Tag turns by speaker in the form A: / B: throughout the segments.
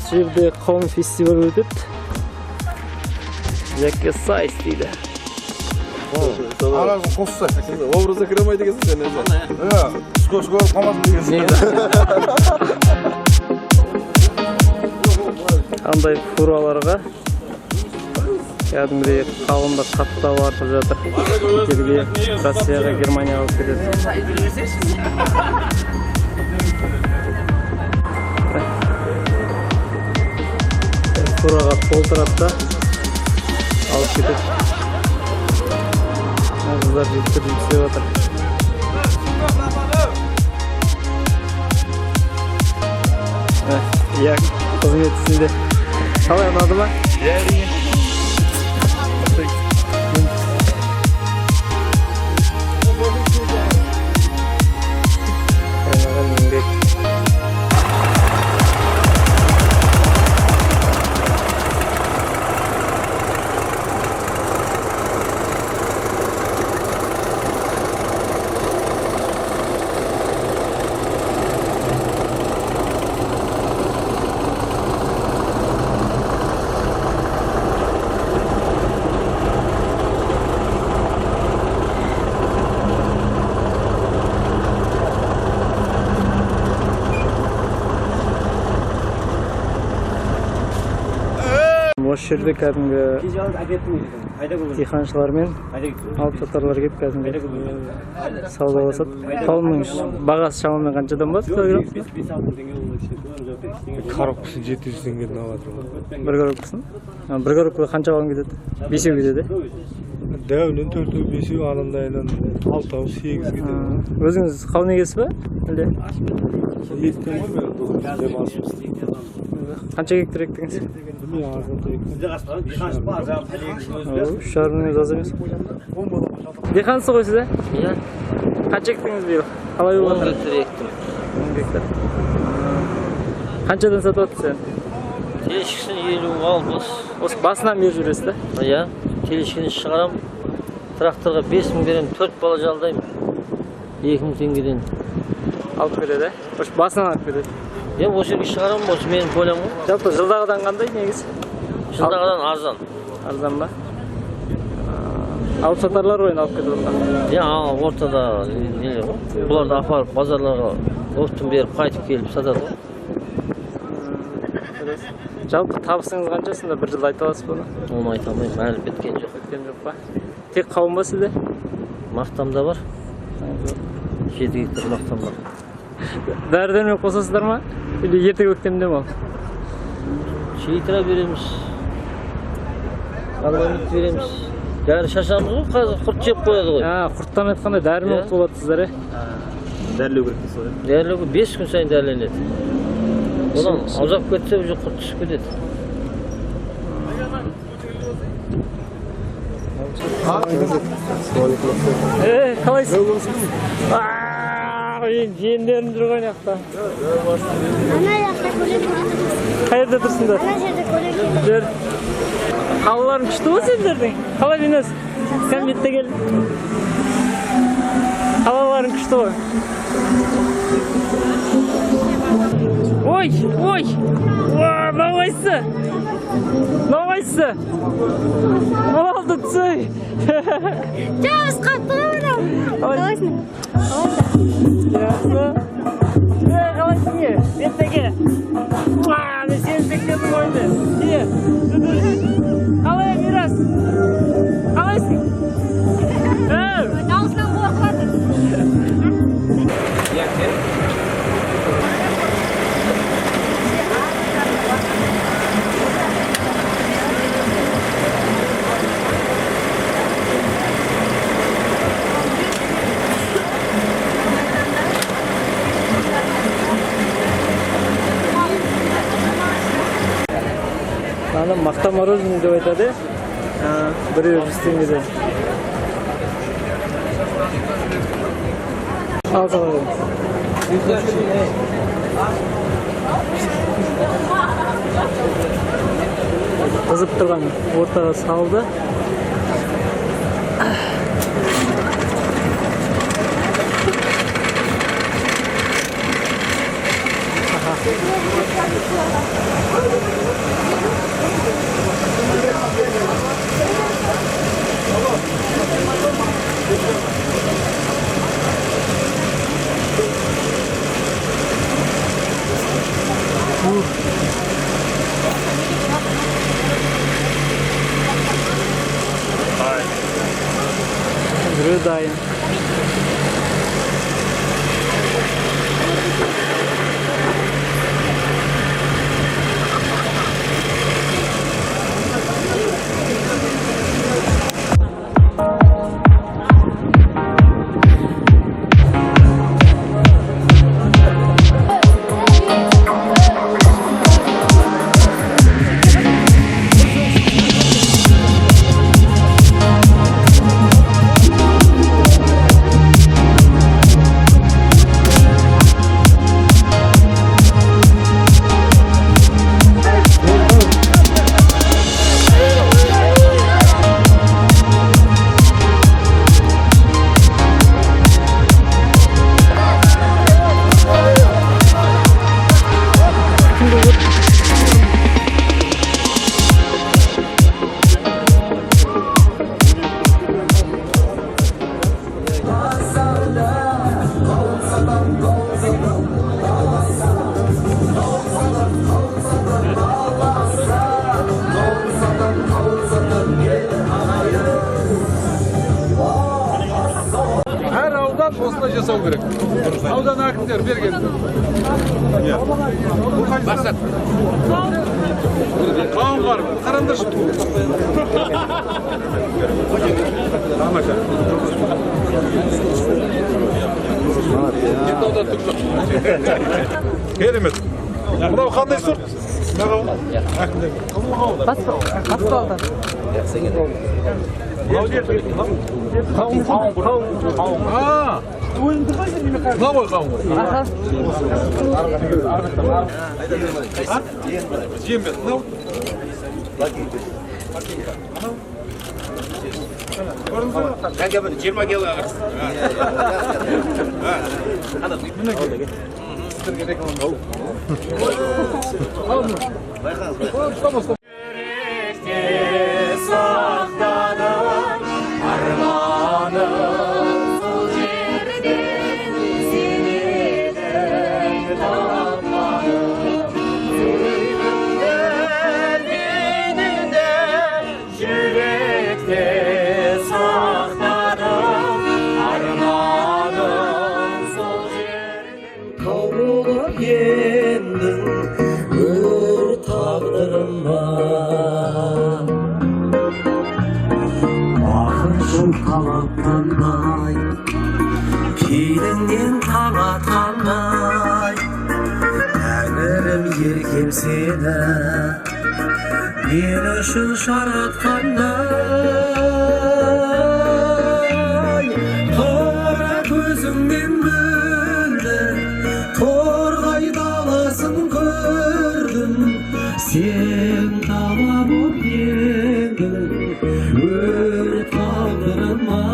A: Осы жерде қауын фестивалі өтеді. Жетісай дейді.
B: Аразын қосса.
C: Образға кіремайды екенсің сен өзі.
B: Скоро қалмасын дегенсің.
A: Андай фураларға кәдімгідей қауынды қаттау артып жатыр. Шетелге, Россияға, Германияға алып кетеді. Фураға толтырады да алып кетеді. Қыздар жеткізіп істеп жатыр. Иә, қызмет үстінде. Қалай ұнады ма? Иә, әрине. Осы жерде кәдімгі диқаншылар мен алып-сатарлар келіп кәдімгі саудаласады. Қауынның бағасы шамамен қаншадан болады?
B: Коробкасы 700 теңгеден алады.
A: Бір коробкасын? Бір коробкаға қанша қауын кетеді? 5-еу кетеді?
B: Дәуінен 4-еу, 5-еу, анандайынан 6-ау, 8 кетеді.
A: Өзіңіз қауын егесіз бе? Қанша гектар ектіңіз? 3,5 аз емес. Диқансыз ғой сіз, ә?
D: Иә.
A: Қанша ектіңіз биыл? Қалай болып жатыр?
D: 10 гектар ектім.
A: 10 гектар. Қаншадан сатып отырсыз сен?
D: Телешкісін 50-60.
A: Осы басынан беріп жүресіз, да?
D: Иә. Телешкіні шығарам. Тракторға 5.000 берем, 4 бала жалдаймын. 2.000 теңгеден.
A: Алып береді, ә? Осы басынан алып береді.
D: Мен осы жерге шығарам, осы менің полям ғой.
A: Жалпы жылдағыдан қандай негіз?
D: Жылдағыдан арзан.
A: Арзан ба? Алып сатарлар ойын алып кетіп отқан.
D: Иә, ортада нелер ғой. Бұларды апарып базарларға оптын беріп қайтып келіп сатады ғой.
A: Жалпы табысыңыз қанша, сонда бір жылда айта аласыз ба?
D: Оны айта алмаймын, әлі біткен жоқ.
A: Біткен жоқ па? Тек қауын ба сізде?
D: Мақтамда бар. 7 гектар мақтам бар.
A: Дәрі-дәрмек қосасыздар ма? Или ерте көктемде ме?
D: Шейтра береміз. Арбамит береміз. Дәрі шашамыз ғой, қазір құрт жеп қояды ғой.
A: Құрттан айтқандай дәрімен қолатсыздар, ә?
C: Дәрілеу керек дейсіз ғой.
D: Дәрілеу 5 күн сайын дәріленеді. Одан азап кетсе, уже құрт түсіп кетеді.
A: Қалайсың? Жиендерім жүр ғой жақта.
E: Ана жақта көлік.
A: Қай жерде тұрсыңдар?
E: Ана жерде көлік.
A: Жүр. Қалаларың күшті ғой сендердің? Қалай бейнес? Кәм бетте кел. Қалаларың күшті ғой. Ой! Нағайсы! Не oldu түсөй?
E: Жауыз қатты ойнау. Қалайсың?
A: Жақсы. Қалайсың е? Беттеге. Мен сені бектердің ойынды. Қалай мирас? Қалайсың?
E: Дауысынан қорқады.
A: Аны мақта мороженое деп айтады. Біреу 100 теңгеден. Ал саған. Қызып тұрған ортаға салды.
F: аудан осылай жасау керек. Аудан әкімдері берген. Мақсат. Қауын бар, қараңдаршы. Тамаша. Енді аудан түк жоқ. Керемет. Мынау қандай сорт? Әкімдер. Қызыл қауын.
G: Баспалды.
F: Қауын. Мынау ғой қауын ғой. Жембет. Мынау.
H: Қанша бір 20 кило.
I: Кейіннен таң атқандай Тәңірім еркем сені Мен үшін жаратқандай Қара көзіңнен мөлді Торғай даласын көрдім Сен дала боп едің Өрт қалдырма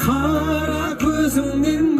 I: Қара көзіңнен